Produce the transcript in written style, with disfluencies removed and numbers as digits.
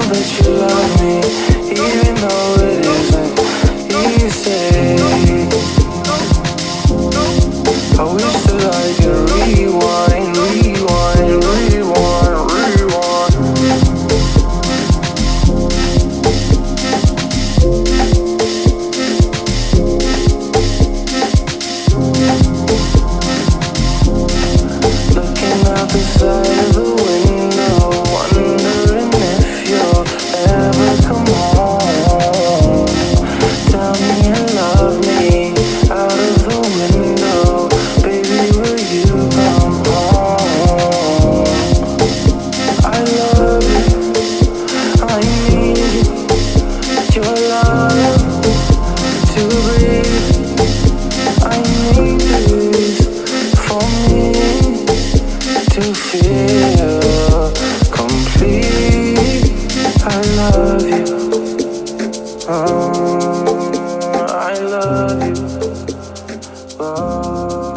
that you love me, even though it isn't easy. I wish that I could rewind, rewind, rewind, rewind. Looking out the side of the window, wondering if you'll ever come home. Tell me you love me out of the window, baby, will you come home? I love you, I need you, your love to breathe. I need this for me to feel complete. I love you, I love you. Oh.